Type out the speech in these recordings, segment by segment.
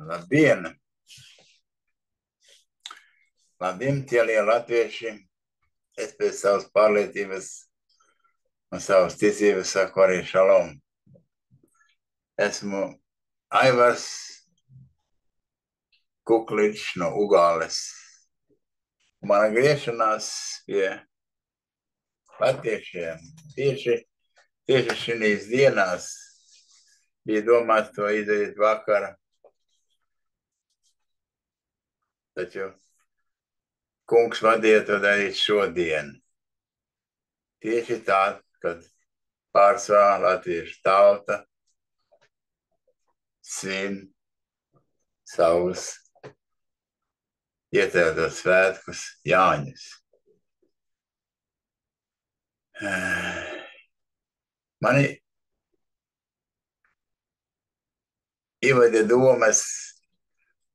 Labdien! Labdien, tie lielie latvieši! Es pēc savas pārliecības un savas ticības saku arī šalom. Esmu Aivars Kukliņš no Ugāles. Mana griešanās pie latviešiem tieši šīs dienās bija domāts to izdarīt vakar. Taču kungs vadīja to darīt šodien. Tieši tā, kad pārsvarā latviešu tauta svin savus iecerētos svētkus Jāņus. Mani ievada domas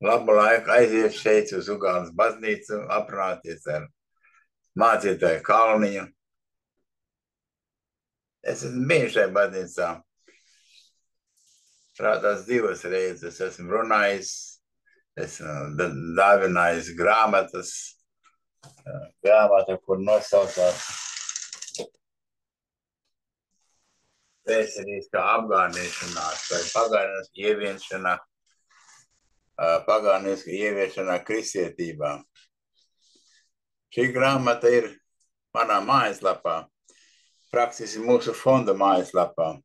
labu laiku aiziet šeit uz Ugāles baznīcu, aprunāties ar mācītāju Kalniņu. Es esmu bijis šajā baznīcā. Prātās 2 reizes esmu runājis, esmu dāvinājis grāmatas, kur nosaucās Vēsturiskā apgādināšanās vai pagāniska ieviešana kristietībā. Šī grāmata ir manā mājaslapā, praktiski mūsu fonda mājaslapā.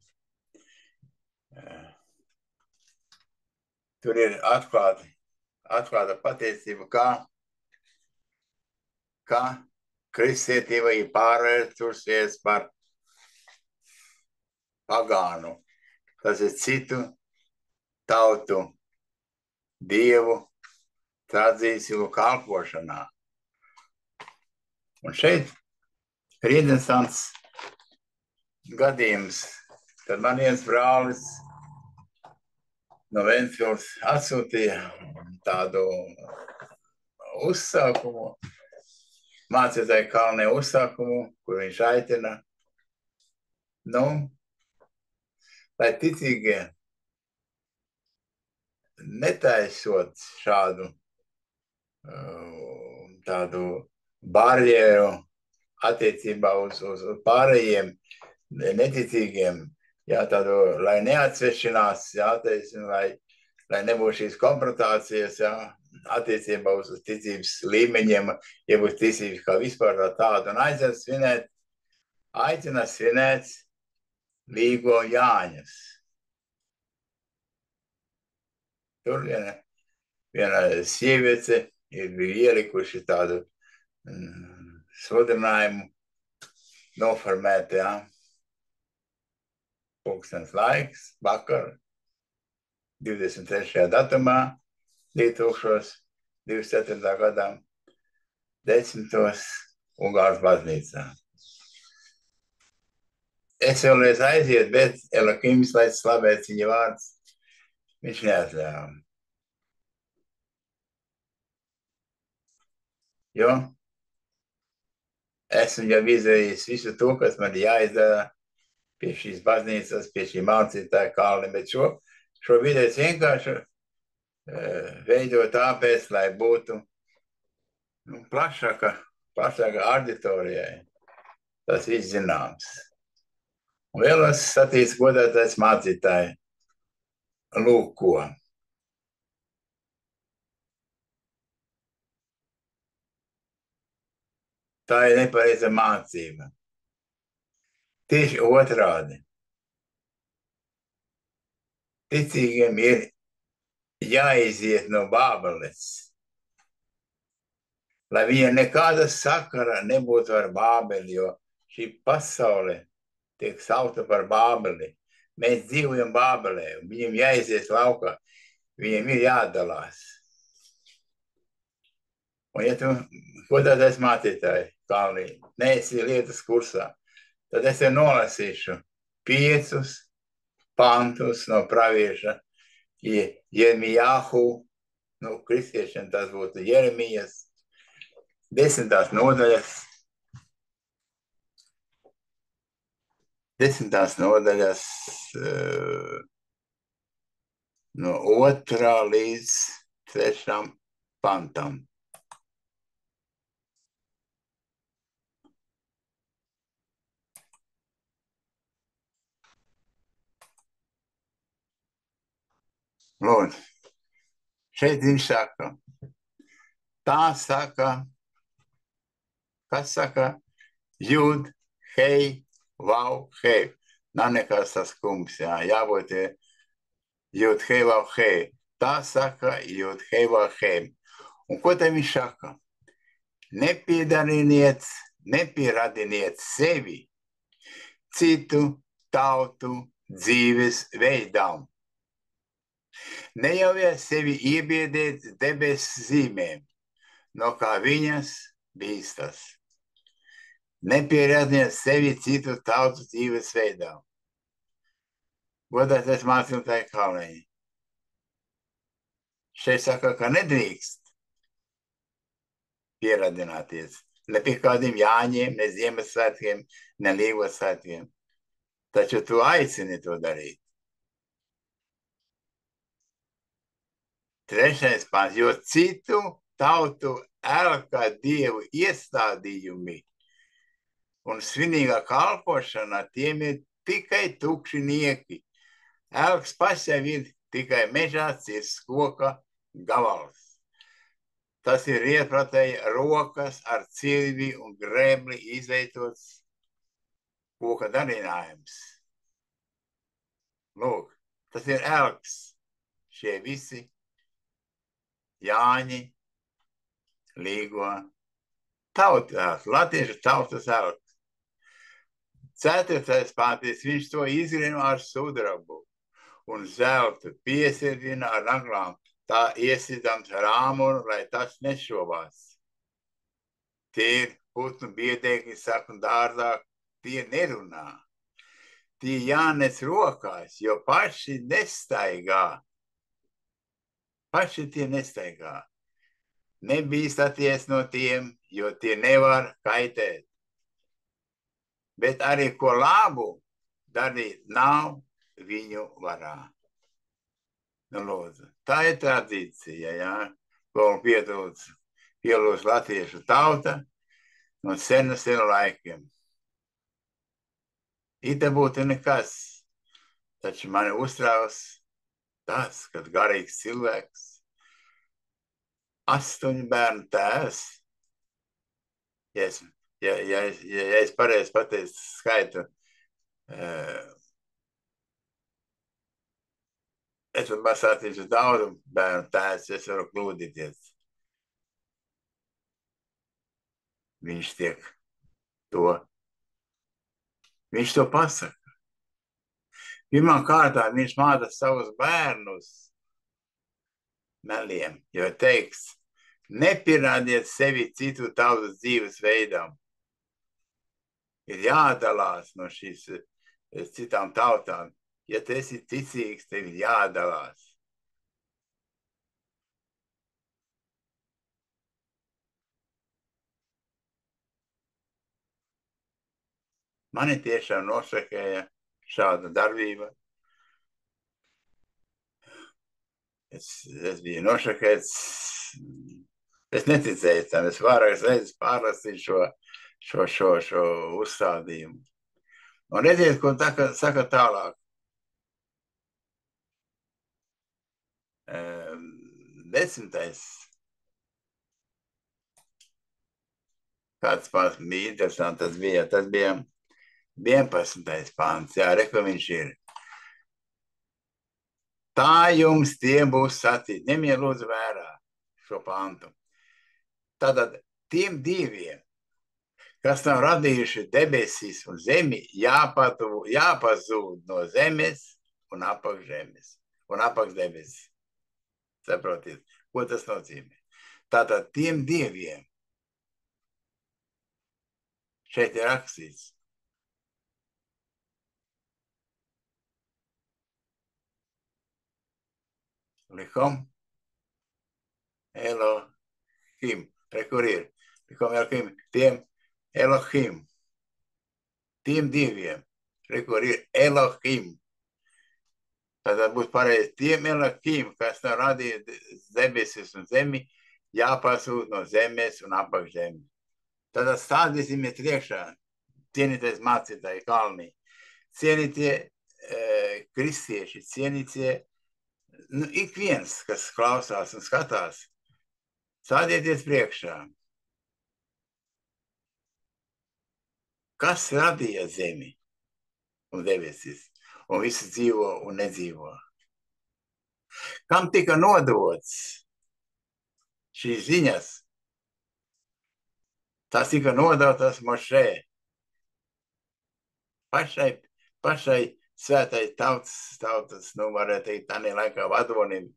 Tur ir atklāta patiesība, kā kristietība ir pārvērtusies par pagānu. Tas ir citu tautu dievu tradīciju kalpošanā. Un šeit ir interesants gadījums, kad man viens brālis no Ventspils atsūtīja tādu uzsākumu, mācītāju Kalnē uzsākumu, kur viņš aicina, lai ticīgie netaisot šādu tādu barjeru attiecībā uz pārējiem neticīgiem, tādu, lai neatsvešinās, lai nebūtu šīs konfrontācijas, attiecībā uz ticības līmeņiem, ja būs ticības kā vispār tāda, un aicina svinēt Līgo Jāņus. Tur viena sieviete ir ielikuši tādu sludinājumu noformēt, pulkstens laiks, vakar, 23. datumā, 2024. gadā, 10. Ugāles baznīcā. Es vēlreiz aiziet, bet Elohims, lai slavēts viņa vārds, viņš neatļāva. Jo esmu jau izdarījis visu to, kas man jāizdara pie šīs baznīcas, pie šī mācītāja Kalna, bet šo video es vienkārši veidoju tāpēc, lai būtu plašāka auditorijai. Tas viss zināms. Un vēl es sacīju godātais mācītāji, lūk ko. Tā ir nepareiza mācība. Tieši otrādi. Ticīgiem ir jāiziet no Bābeles, lai viņiem nekāda sakara nebūtu ar Bābeli, jo šī pasaule tiek saukta par Bābeli. Mēs dzīvojam Bābelē, un viņiem jāizies laukā, viņiem ir jādalās. Un ja tu, godātais mācītāji, Kalnī, neesi lietas kursā, tad es te nolasīšu 5 pantus no pravieša Jeremijahu, kristiešiem tas būtu Jeremijas, 10. nodaļas, 10. nodaļas no 2. līdz 3. pantam. Lūdzu, šeit viņš saka, tā saka, kas saka, jud, hei, vau, hei. Nav nekas tas kungs, jābūt jud, hei, vau, hei. Tā saka, jud, hei, vau, hei. Un ko te viņš saka? Nepieradiniet sevi citu tautu dzīves veidām. Neļaujiet sevi iebiedēt debesu zīmēm, no kā viņas bīstas. Nepieradiniet sevi citu tautu dzīves veidām. Godātais mācītāji kalniņi. Šeit saka, ka nedrīkst pieradināties ne pie kādiem Jāņiem, ne Ziemassvētkiem, ne Līgosvētkiem. Taču tu aicini to darīt. 3. pants, jo citu tautu elka dievu iestādījumi un svinīgā kalpošana tiem ir tikai tukši nieki. Elks pats jau ir tikai mežā cirsts koka gabals. Tas ir iepratēji rokas ar cilvi un grebli izveidots koka darinājums. Lūk, tas ir elks. Šie visi Jāņi, Līgo tautās, latviešu tautas elks. 4. pāntis, viņš to izrina ar sudrabu un zeltu, piesirdzina ar naglām, tā iesidams ar āmuru, lai tas nešovās. Tie ir putnu biedēkļi, saka dārzā, tie nerunā. Tie jānes rokās, jo paši nestaigā. Paši tie nestaigā. Nebīstaties no tiem, jo tie nevar kaitēt. Bet arī ko labu darīt nav viņu varā. Nu, lūdzu, tā ir tradīcija, ko pielūdz latviešu tauta no senu laikiem. Ita būtu nekas, taču mani uztrauc tas, kad garīgs cilvēks, 8 bērnu tēvs, ja es pareizi pateicu skaitu, es varu pasāties uz daudz bērnu tēvs, es varu kļūdīties. Viņš to pasaka. Pirmā kārtā viņš māca savus bērnus meliem, jo teiks, nepierādiet sevi citu tautu dzīves veidām. Ir jādalās no šīs citām tautām. Ja tu esi ticīgs, tev ir jādalās. Mani tiešām nošokēja šāda darbība. Es biju nošokēts. Es neticēju tam. Es vairākas reizes pārlasīju šo uzstādījumu. Un redziet, ko saka tālāk. 10. Kāds pāns bija interesants, tas bija 11. pāns, reko viņš ir. Tā jums tie būs sacīt, ņemiet lūdzu vērā šo pāntu. Tātad tiem diviem, kas nav radījuši debesīs un zemi, jāpazūd no zemes un apakšzemes. Saprotiet, ko tas nozīmē? Tātad tiem dieviem šeit ir rakstīts. Likom Elohim. Kur ir? Likom Elohim. Tiem Elohim. Tiem diviem. Kur ir Elohim. Tad būs pareizi tiem Elohim, kas nav radīja debesis un zemi, jāpasūt no zemes un apakšzemi. Tad stādīsimies priekšā, cienīties mācītāji kalnī, cienītie kristieši, cienītie ik viens, kas klausās un skatās, stādieties priekšā. Kas radīja zemi un debesis, un visi dzīvo un nedzīvo? Kam tika nodots šīs ziņas? Tas tika nodotas Mošē, pašai svētai tautas, varētu teikt, tādā laikā vadonim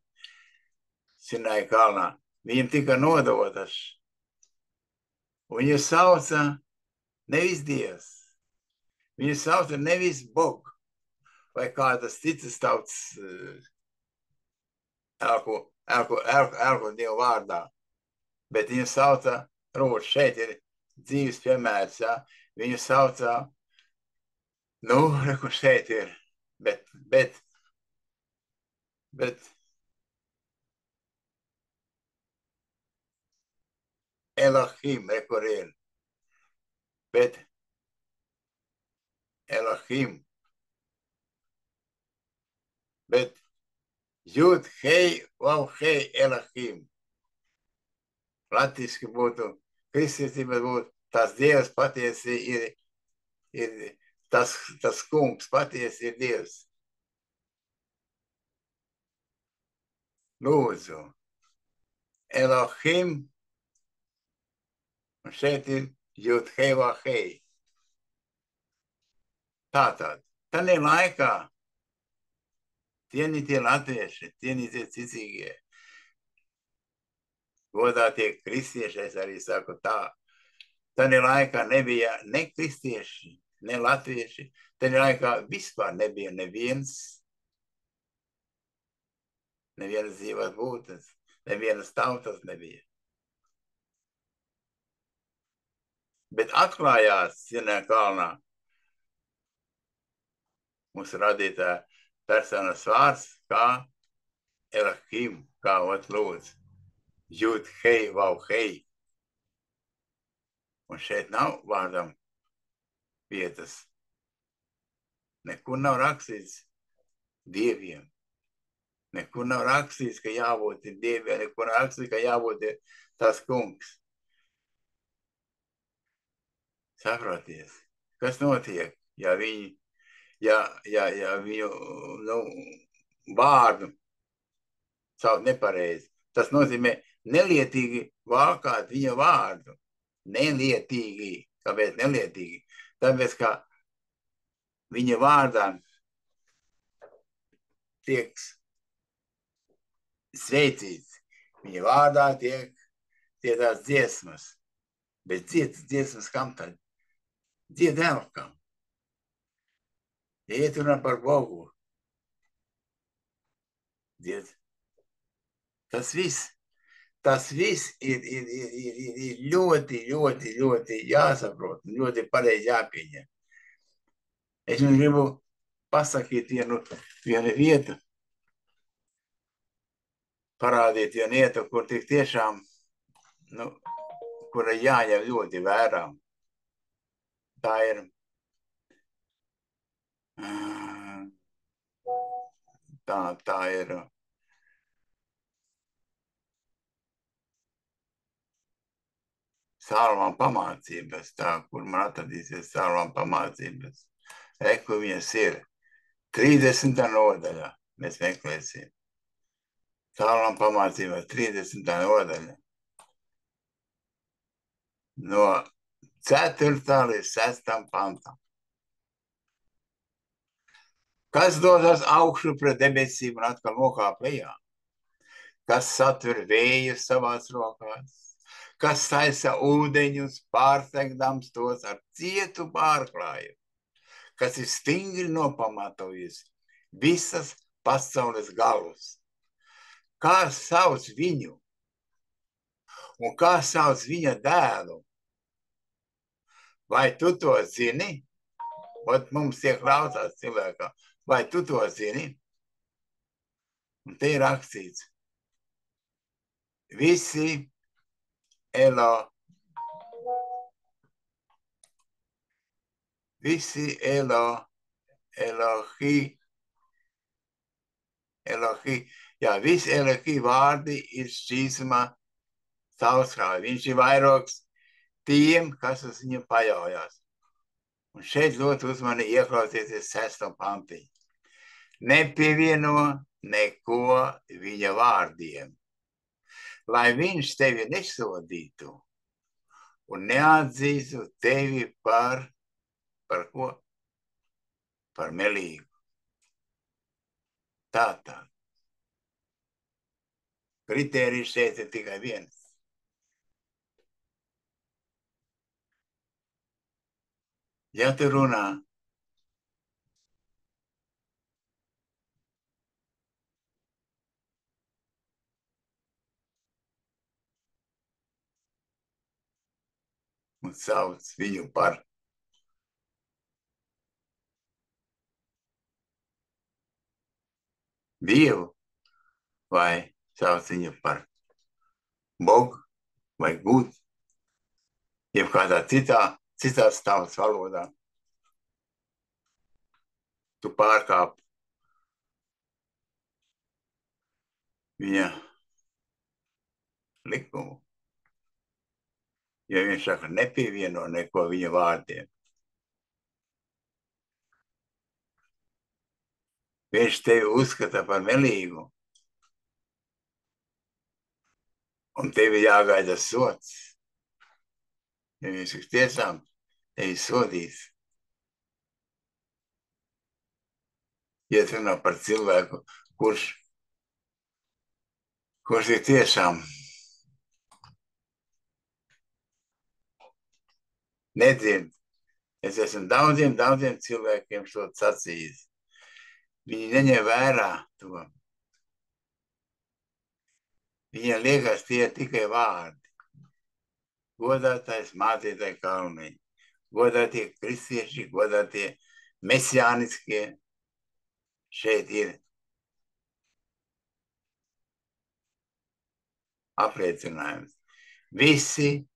Sinai kalnā. Viņam tika nodotas. Viņu sauca nevis Dievs. Viņu sauca nevis Bog vai kādas citas tautas elku Dievu vārdā. Bet viņu sauca, rūt, šeit ir dzīves piemērs, ja? Viņu sauca, reku šeit ir, bet Elohim, rekur ir, bet Elohim, bet Jud, hei, vav, hei, Elohim. Latviski būtu, kristietība būtu, tas Dievs patiesi ir tas kungs, patiesi ir Dievs. Lūdzu, Elohim, un šeit ir Jud, hei, vav, hei. Tātad, tādā laikā cienītie latvieši, cienītie ticīgie, godātie kristieši, es arī saku tā. Tādā laikā nebija ne kristieši, ne latvieši. Tādā laikā vispār nebija nevienas dzīvās būtnes, nevienas tautas nebija. Bet atklājās Sinai kalnā mūsu radītā personas vārds kā Elohim, kā lūdzu. Jud, hei, vav, hei. Un šeit nav vārdam vietas. Nekur nav rakstīts dieviem. Nekur nav rakstīts, ka jābūt ir dieviem. Nekur nav rakstīts, ka jābūt ir tas kungs. Saproties, kas notiek, ja viņu vārdu sauc nepareizi. Tas nozīmē nelietīgi valkāt viņa vārdu. Nelietīgi. Kāpēc nelietīgi? Tāpēc, ka viņa vārdā tiek sveicīts. Viņa vārdā tiek dziedāts dziesmas. Bet dziesmas kam tad? Dzied elkam. Ja iet runā par Bogu. Dzied. Tas viss ir ļoti jāsaprot, ļoti pareizi jāpieņem. Es jums gribu pasakīt vienu vietu, parādīt vienu vietu, kur tik tiešām, kura jāņem ļoti vērā. Tā ir Salmāna pamācības, kur man atradīsies Salmāna pamācības. Kur viņas ir 30. nodaļā, mēs meklēsim. Salmāna pamācības 30. nodaļa. No 4. līdz 6. pantam. Kas dodas augšu pret debesīm un atkal nokāp lejā? Kas satver vēju savās rokās? Kas taisa ūdeņus, pārsteigdams tos ar cietu pārklāju? Kas ir stingri nopamatojis visas pasaules galus? Kā sauc viņu? Un kā sauc viņa dēlu? Vai tu to zini? Ot mums tiek klausās cilvēkā. Vai tu to zini? Un te ir rakstīts, visi jā, visi Elohi vārdi ir šķīstumā caurstrāvi. Viņš ir vairogs tiem, kas uz viņu paļaujas. Un šeit ļoti uzmanīgi ieklausieties 6. pantī. Nepievieno neko viņa vārdiem, lai viņš tevi nesodītu un neatzītu tevi par ko? Par melīgu. Tātad. Kritērijs šeit ir tikai viens. Ja tu runā un sauc viņu par Dievu vai sauc viņu par Bogu vai Gud, jeb kādā citās tautas valodā, tu pārkāp viņa likumu. Ja viņš saka, nepievieno neko viņa vārdiem. Viņš tevi uzskata par melīgu. Un tevi jāgaida sots. Ja viņš tiešām tevi sodīs. Ja runā par cilvēku, kurš ir tiešām nedzird. Es esmu daudziem cilvēkiem šo sacījis. Viņi neņem vērā to. Viņiem liekas, tie ir tikai vārdi. Godātais mācītāji kalniņi, godātie kristieši, godātie mesijāniskie. Šeit ir apliecinājums. Visi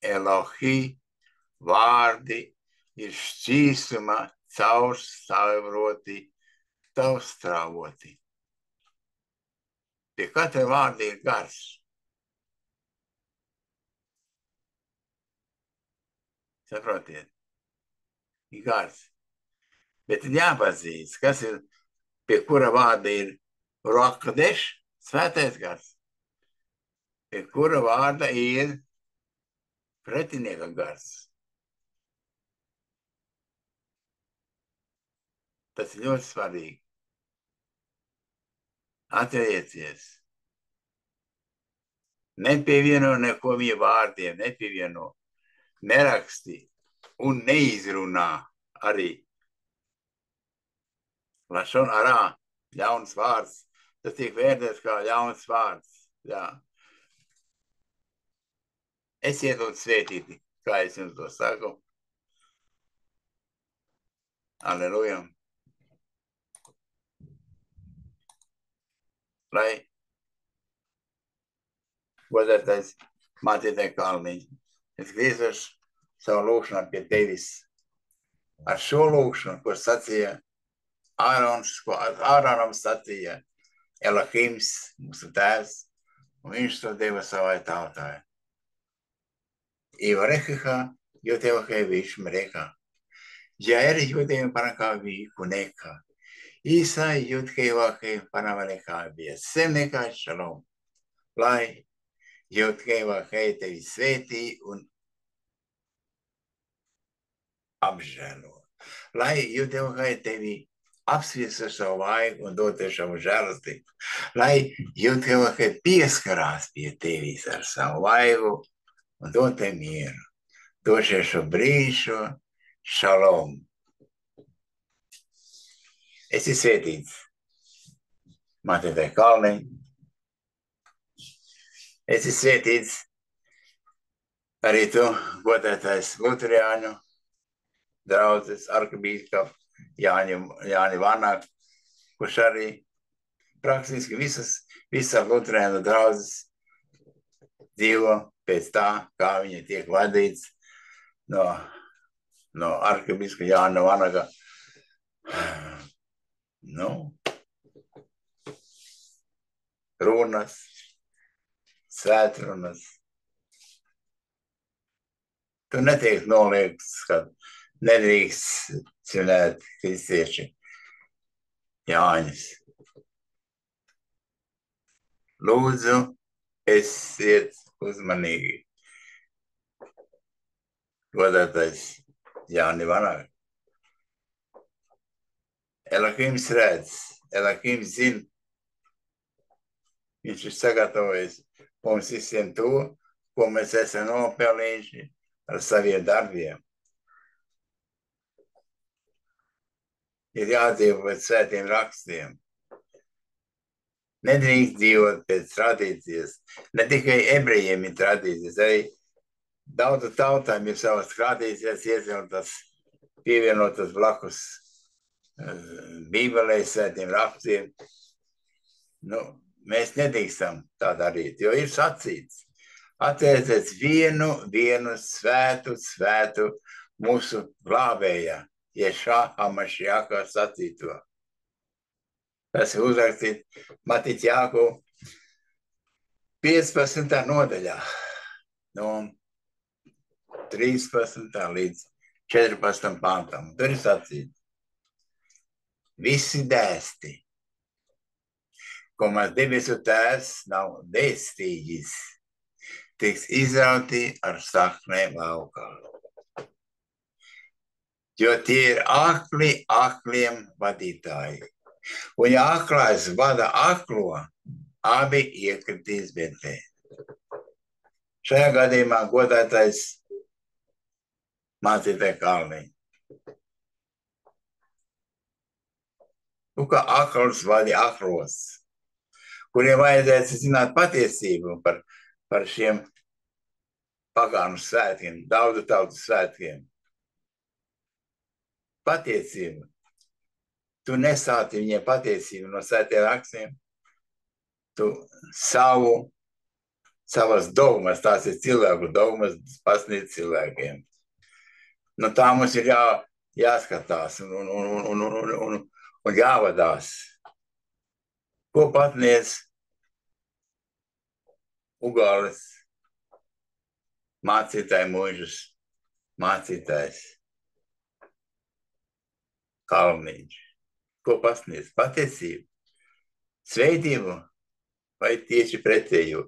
Elohi vārdi ir šķīstuma caurstrāvoti. Pie katra vārda ir gars. Saprotiet? Ir gars. Bet ir jāpazīst, kas ir, pie kura vārda ir Ruach-Kodeš, svētais gars. Pie kura vārda ir pretinieka gars. Tas ir ļoti svarīgi. Atcerieties. Nepievieno neko viņa vārdiem, neraksti un neizrunā arī. Lashon harā, ļauns vārds. Tas tiek vērtēts kā ļauns vārds. Jā. Esiet un svētīti, kā es jums to saku. Aleluja. Lai godātais mācītāji kalniņi, es griezos savu lūkšanu pie tevis. Ar šo lūkšanu, ko sacīja Āronam sacīja Elohims, mūsu tēvs, un viņš to deva savai tautai. Ivarehiha, Yotevahe Vishmereka. Jair Yotevahe Panakavi Kuneka. Isa Yotevahe Panavaleka Viesemeka Shalom. Lai Yotevahe tevi svētī un apžēlo. Lai Yotevahe tevi apsviestu savu vaigu un dot savu žēlastību. Lai Yotevahe pieskarās pie tevis ar savu vaigu un dot te mieru. Došie šo brīžu šalom. Esi svētīts, mācītāji kalniņi. Esi svētīts arī tu, godātais Luteriāņu draudzes arkibīskaps Jāni Vanāk, kurš arī praktiski visas Luterānu draudzes dzīvo pēc tā, kā viņi tiek vadīts no arhibīskapa Jāna Vanaga. Runas, svētrunas. Tu netiek noliegts, ka nedrīkst svinēt kristieši Jāņus. Lūdzu, esiet uzmanīgi. Godātais Jāni Vanaga. Elohims redz, Elohims zina. Viņš ir sagatavojis mums visiem to, ko mēs esam nopelnījuši ar saviem darbiem. Ir jādzīvo pēc svētiem rakstiem. Nedrīkst dzīvot pēc tradīcijas. Ne tikai ebrejiem ir tradīcijas, arī daudzu tautām ir savas tradīcijas iesautas, pievienotas blakus Bībelē, svētiem rakstiem. Mēs nedrīkstam tā darīt, jo ir sacīts. Atcerieties vienu svētu mūsu glābējā, Ješā Hamašiākā sacīto. Tas ir uzrakstīts Matitjāku 15. nodaļā, no 13. līdz 14. pantam. Tur ir sacīts. Visi dēsti, ko mans debesu tēvs nav dēstījis, tiks izrauti ar saknēm laukā. Jo tie ir akliem vadītāji. Un ja aklais vada aklo, abi iekritīs bedrē. Šajā gadījumā godātais mācītāja Kalniņa. Kā akls vadi aklos, kuriem vajadzētu zināt patiesību par šiem pagānu svētkiem, daudzu tautu svētkiem. Patiesību. Tu nesāti viņiem patiesību no svētiem rakstiem. Tu savas dogmas, tās ir cilvēku dogmas, pasniedz cilvēkiem. Tā mums ir jāskatās un jāvadās. Ko pasniedz Ugāles mācītāji mūžus, mācītājs Kalniņš. Ko pasniedz? Patiesību, svētību vai tieši pretējo?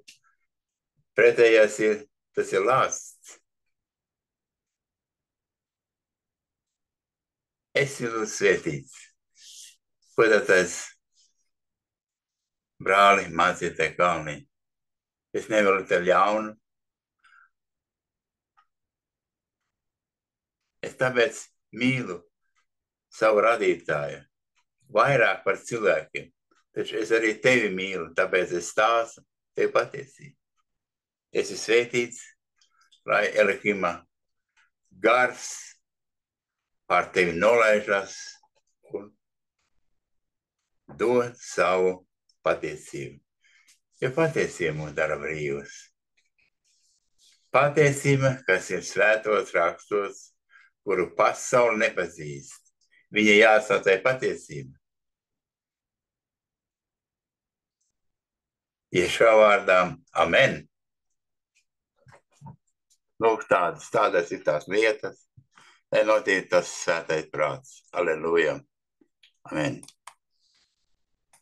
Pretējās tas ir lāsts. Esi lūdzu svētīts. Godātais brāli, mācītāji Kalniņ. Es nevaru tev ļaunu. Es tāpēc mīlu savu radītāju vairāk par cilvēkiem. Taču es arī tevi mīlu, tāpēc es stāstu tevi patiesību. Esi svētīts, lai Elohima gars pār tevi nolaižas un dod savu patiesību. Jo patiesība mūs dara brīvus. Patiesība, kas ir svētos rakstos, kuru pasauli nepazīst. Viņa jāsaucē patiesība. Iešā vārdā, amen. Lūk, tādas ir tās lietas, lai notiek tas svētais prāts. Aleluja. Amen.